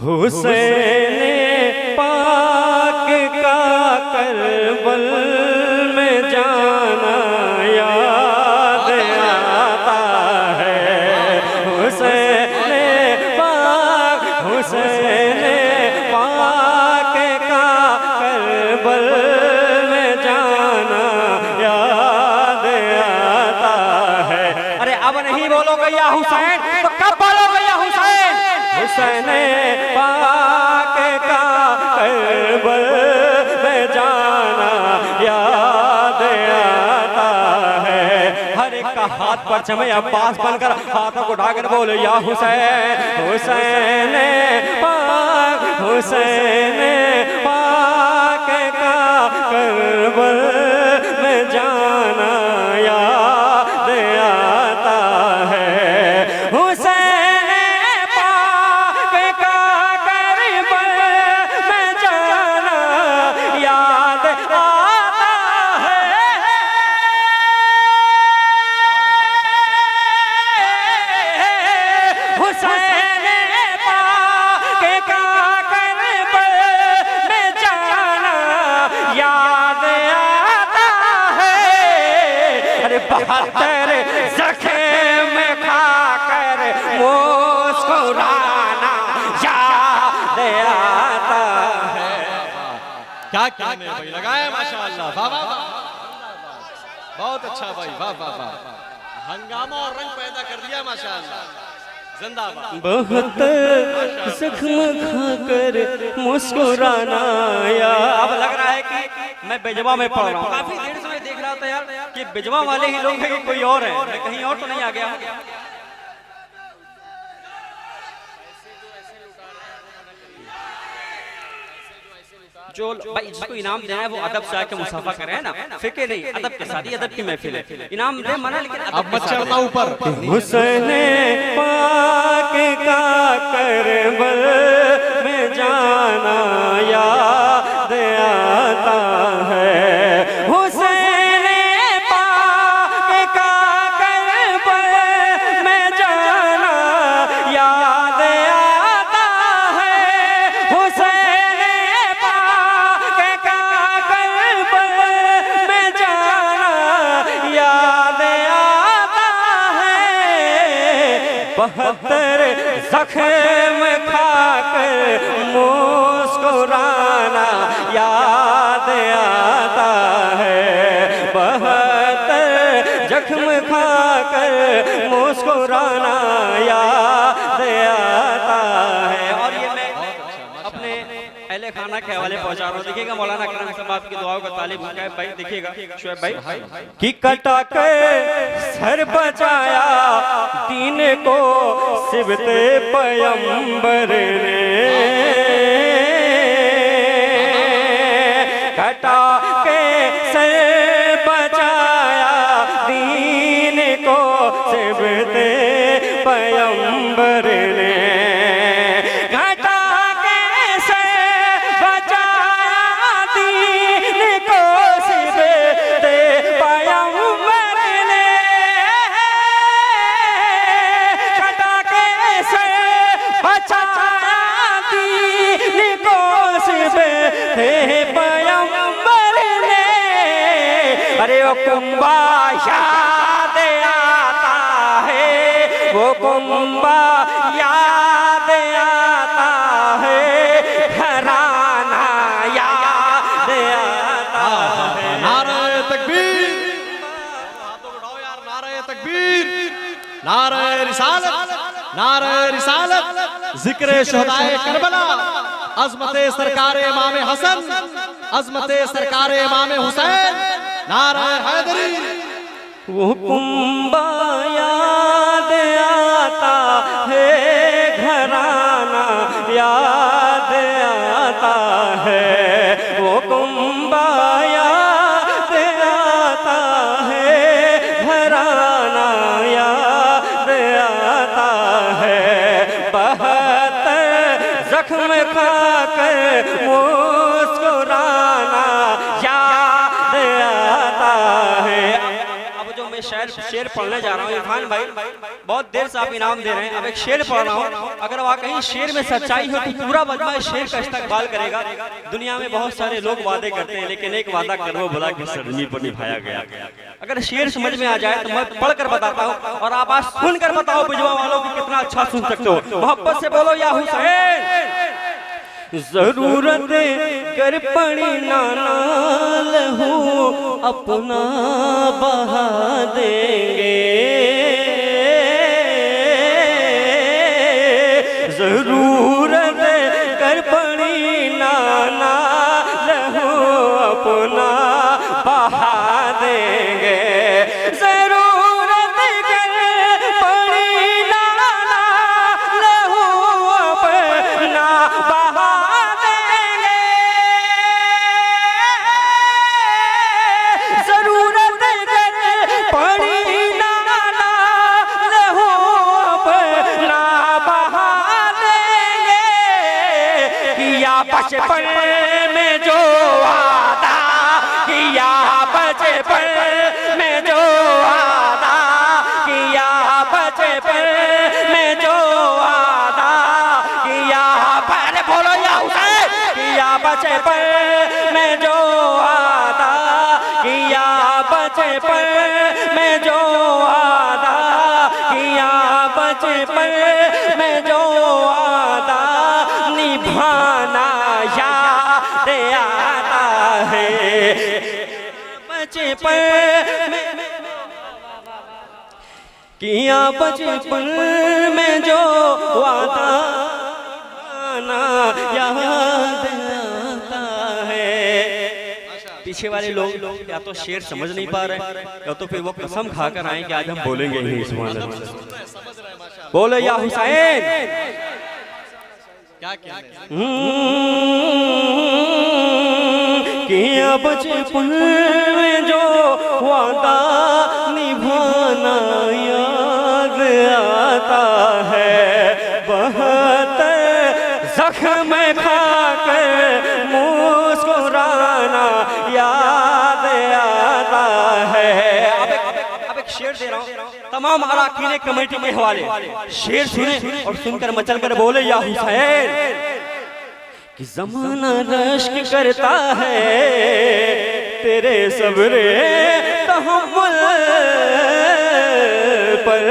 हुसैन पाक का करबल में जाना याद आता है। हुसैन पाक का करबल में जाना याद आता है। अरे अब नहीं बोलोगे या हुसैन तो कब बोलोगे या हुसैन? हुसैन पाक का करबल में जाना याद आता है। हर एक का हाथ पर चमे अब्बास बनकर हाथों को उठाकर बोले या हुसैन। हुसैन पाक का करबल में जाना याद आता है। हुसैन पाक का करबल में जाना याद आता है। हुसैन पाक का करबल में जाना याद आता है। अरे 72 ज़ख्म खाकर मुस्कुराना याद आता है। क्या कहने भाई, लगाया माशाअल्लाह, वाह वाह वाह, बहुत अच्छा भाई, वाह वाह वाह, हंगामा और रंग पैदा कर दिया माशाअल्लाह, जिंदाबाद। 72 ज़ख्म खाकर मुस्कुराना या अब लग रहा है कि मैं बेजवा में पढ़ रहा हूँ। काफी देर से मैं देख रहा था यार कि बेजवा वाले ही लोग हैं कि कोई और है, मैं कहीं और तो नहीं आ गया। जो भाई जिसको इनाम देना है वो अदब से आके मुसाफा करे है ना, फिक्र नहीं, अदब के साथ, अदब की महफिल है, इनाम दे मना लेकिन अब मत चढ़ना ऊपर। हुसैन पाक का करबल में जाना याद आता है। हुसैन पाक का करबल में जाना याद आता है। हुसैन पाक का करबल में जाना याद आता है। 72 ज़ख्म खाकर मुस्कुराना याद आता है। 72 ज़ख्म खाकर मुस्कुराना याद आता है। और ये मैं अपने अहले खाना के हवाले पहुंचा रहा हूँ। देखिएगा मौलाना करम साहब की दुआओं का तालिब भाई, देखिएगा शुएब भाई कि कटा के सर बचाया दीन को सिबते पैगंबर ने। कटा के सर बचाया दीन को सिबते पैगंबर ने। कटा के सर बचाया दीन को सिबते पैगंबर ने। कटा के सर बचाया दीन को सिबते पैगंबर ने। अरे वो कुंबा याद आता है, वो कुंबा याद आता है, घराना याद आता है। नारे तकबीर, हाथों को उठाओ यार, नारे तकबीर, नारे रिसालत, नारे रिसालत, जिक्र शुहदाए करबला, अज़मते सरकार इमाम हसन, अज़मते सरकार इमाम हुसैन, नारे हैदरी। वो कुंबा याद आता है, घराना याद आता है। वो कुंबा याद आता है, घराना याद आता है। 72 ज़ख्म खाकर शेर पढ़ने जा रहा हूँ। इरफान भाई बहुत देर से आप इनाम दे रहे हैं, अब एक शेर पढ़ रहा हूँ। अगर वाकई शेर में सच्चाई हो तो पूरा मजमा इस शेर का इस्तकबाल करेगा। दुनिया में बहुत सारे लोग वादे करते हैं, लेकिन एक वादा कर वो बोला कि सरजमी पर निभाया गया। अगर शेर समझ में आ जाए तो मैं पढ़कर बताता हूँ और आप आज सुनकर बताओ बिजवा वालों को कितना अच्छा सुन सकते हो। मोहब्बत से बोलो या हुसैन। जरूरत कर पड़ी नाल हूँ अपना बहा देंगे, जरूरत कर पड़ी नाल हूँ अपना बहा देंगे, जरूरत कर पड़ी नाल हूँ अपना बहा बचपन में जो वादा किया, बचपन में जो वादा किया, बचपन में जो वादा किया, पहले बोलो या हुसैन। किया बचपन में जो वादा किया, बचपन में जो वादा किया, बचपन में जो वादा निभाना याद आता है। बचपन किया, बचपन में जो वादा याद आता है। पीछे वाले लोग या तो शेर समझ नहीं पा रहे या तो फिर वो कसम खाकर आए कि आज हम बोलेंगे ही सुभान अल्लाह। बोले या हुसैन। किया बचपन में जो वादा निभाना याद आता है, बहुत जख्म खाकर मुस्कुराना याद आता है। अब एक शेर दे रहा हूँ तमाम अराकीन कमेटी के हवाले। शेर सुने और सुनकर मचल कर बोले या हुसैन। कि ज़माना रश्क करता है तेरे सब्र तहम्मुल पर,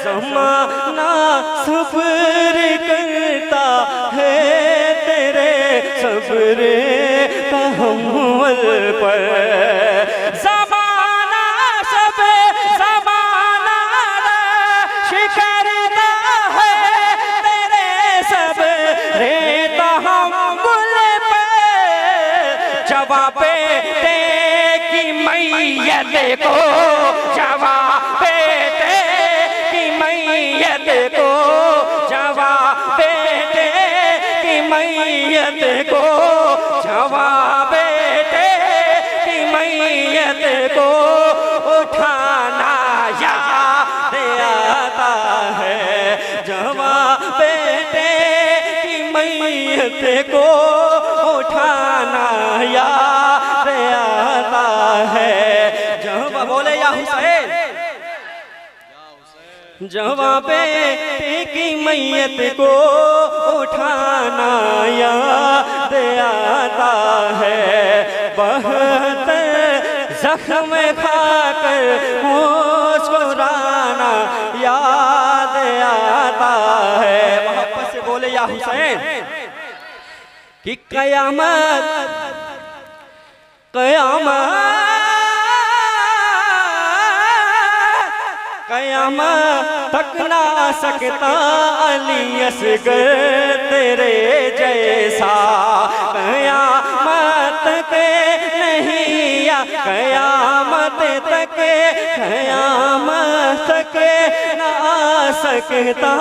ज़माना सब्र करता है तेरे सब्र तहम्मुल पर, ज़माना करता है तेरे सब्र तहम्मुल पर। जवाब दे की मैयत को, जवाब दे की मैयत को, जवाब दे की मैयत को, जवाब दे की मैयत को उठाना याद आता है। जवाब दे की मैयत को उठाना याद आता है। जवाब बोले या हुसैन। जवाब की मैयत को उठाना याद आता है, बहुत जख्म खाकर मुस्कुराना याद आता है। मोहब्बत से बोले या हुसैन। कि कयामत कयामत कयामत तक ना सकता अली असगर तेरे जैसा, कयामत के नहीं या कयामत तक, कयामत तक ना सकता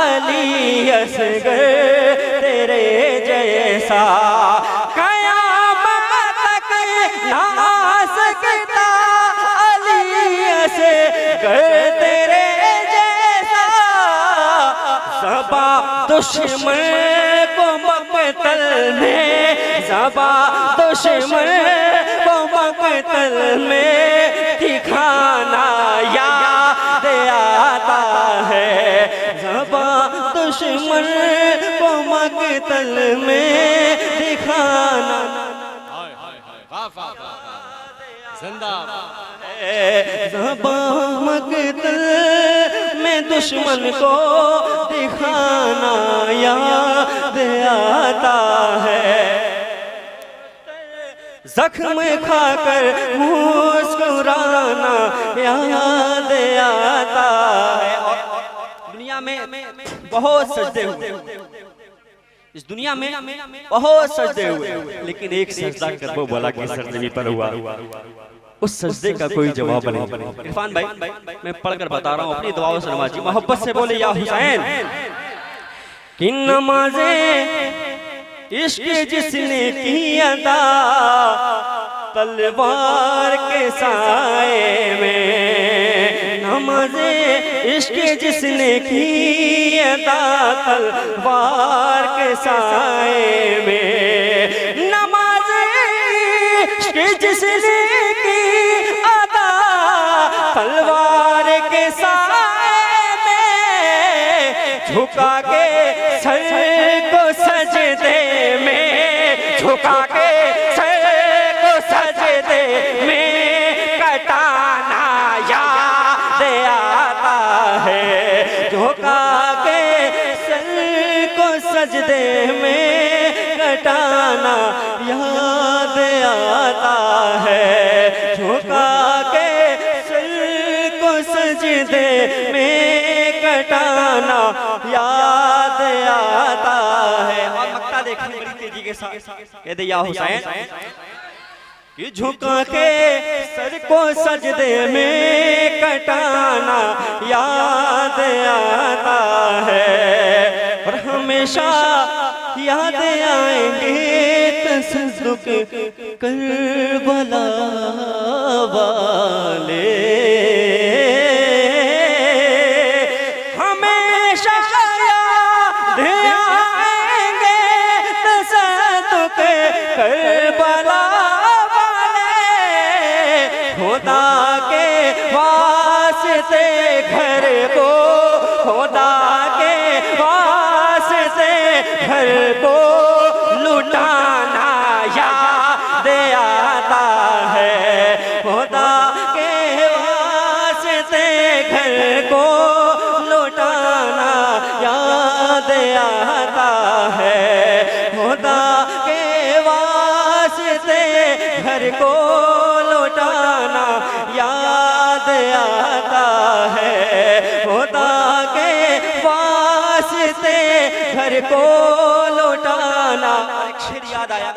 अली असगर तेरे जैसा, कयामत तक ना सकता अली असगर तेरे जैसा। सबा दुश्मन को मकतल में ज़बा दुश्मन को मक़तल में दिखाना याद आता है। ज़बा दुश्मन को मक़तल में दिखाना ज़बा मक़तल में दुश्मन को दिखाना याद आता है। जख्म खाकर मुस्कुराना याद आता है। और दुनिया में बहुत सजदे हुए, इस दुनिया में बहुत सजदे हुए, लेकिन एक सजदा कर वो बोला कि सरजमी पर हुआ, उस सजदे का कोई जवाब नहीं। इरफान भाई मैं पढ़कर बता रहा हूँ, अपनी दुआओं से नवाजी, मोहब्बत से बोले या हुसैन कि नमाज़े इश्क जिसने की अदा तलवार के साए में, नमाज़े इश्क जिसने की अदा तलवार के साए में, नमाज़े इश्क जिसने की अदा तलवार के साए में, झुका के सर को सजदे में, झुका के सर को सजदे में कटाना याद आता है। झुका के सर को सजदे में कटाना याद आता है। झुका के सर को सजदे में कटाना याद आता है। और मक्ता देखिए बड़ी तेजी के साथ, कहते या हुसैन कि झुका के सर को सजदे में कटाना याद आता है। और हमेशा याद आएंगे तसद्दुक़ करबला वाले, करबला वाले, खुदा के वास्ते घर को, खुदा के वास्ते घर को लुटाना याद आता है। खुदा के वास्ते घर को लुटाना याद आता है। खुदा घर को लौटाना याद आता है। खुदा के वास्ते घर को लौटाना। एक शेर याद आया,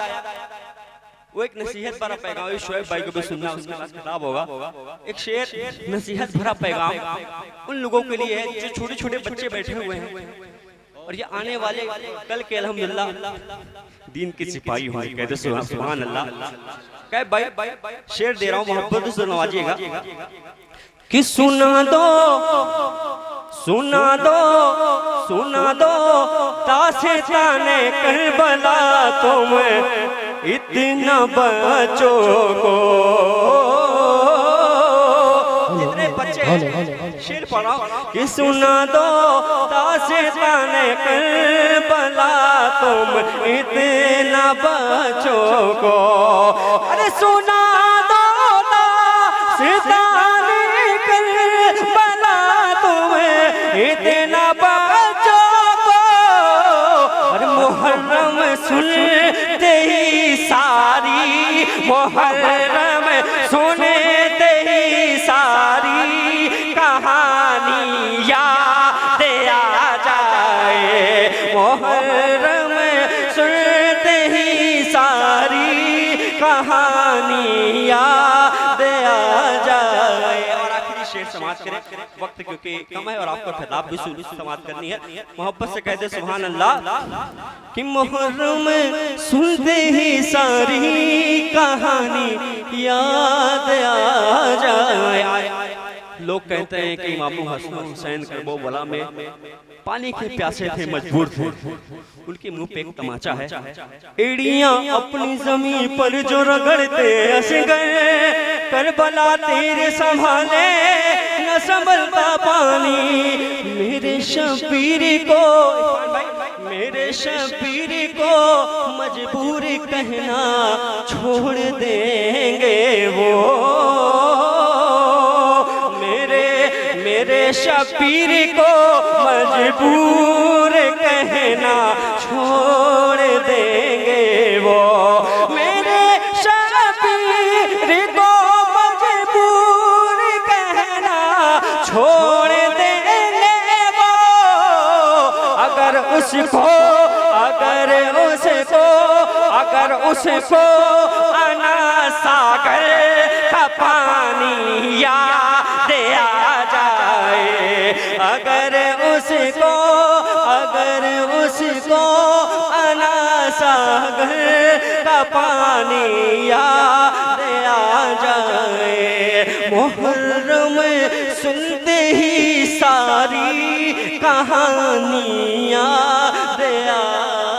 वो एक नसीहत भरा पैगाम, शोएब भाई को भी सुनना, उसके पास किताब होगा। एक शेर नसीहत भरा पैगाम उन लोगों के लिए है जो छोटे छोटे बच्चे बैठे हुए हैं और ये आने वाले कल के अल्हम्दुलिल्लाह दीन के सिपाही होंगे। कहते सुभान अल्लाह। कह भाई शेर दे रहा हूँ, मोहब्बत से नवाजिएगा कि सुना दो सुना दो सुना दो तासे ताने करबला तुम इतना बच्चों को। जितने बच्चे शेर पढ़ा कि सुना दो तासे ताने करबला तुम इतना बच्चों को। अरे सुना दो तासे ताने करबला तुम इतना बच्चों को। और मुहर्रम सुनते ही सारी, मुहर्रम सुनते ही सारी कहानी याद आ जाए। मुहर्रम सुनते ही सारी कहानी याद आ जाए। और आखिरी शेर समाप्त करें, वक्त क्योंकि कम है और आपको खिताब भी समाप्त करनी है। मोहब्बत से कहते सुभान अल्लाह कि मुहर्रम सुनते ही सारी कहानी याद आ जाए। लोग कहते हैं कि इमाम हसन हुसैन करबला में पानी के प्यासे थे, मजबूर थे। उनके मुंह पे एक तमाचा है, एड़ियां अपनी जमीन पर जो रगड़ते हंस गए, करबला तेरे संभाले न संभलता पानी। मेरे शबीर को, मेरे शबीर को मजबूर कहना छोड़ देंगे वो। मेरे शबीर को मजबूर कहना छोड़ देंगे वो। मेरे शबीर को मजबूर कहना छोड़ देंगे वो। अगर उसको आना सागर का पानी याद आ जाए, अगर उसको आना सागर का पानी याद आ जाए। मुहर्रम सुनते ही सारी कहानियाँ याद आ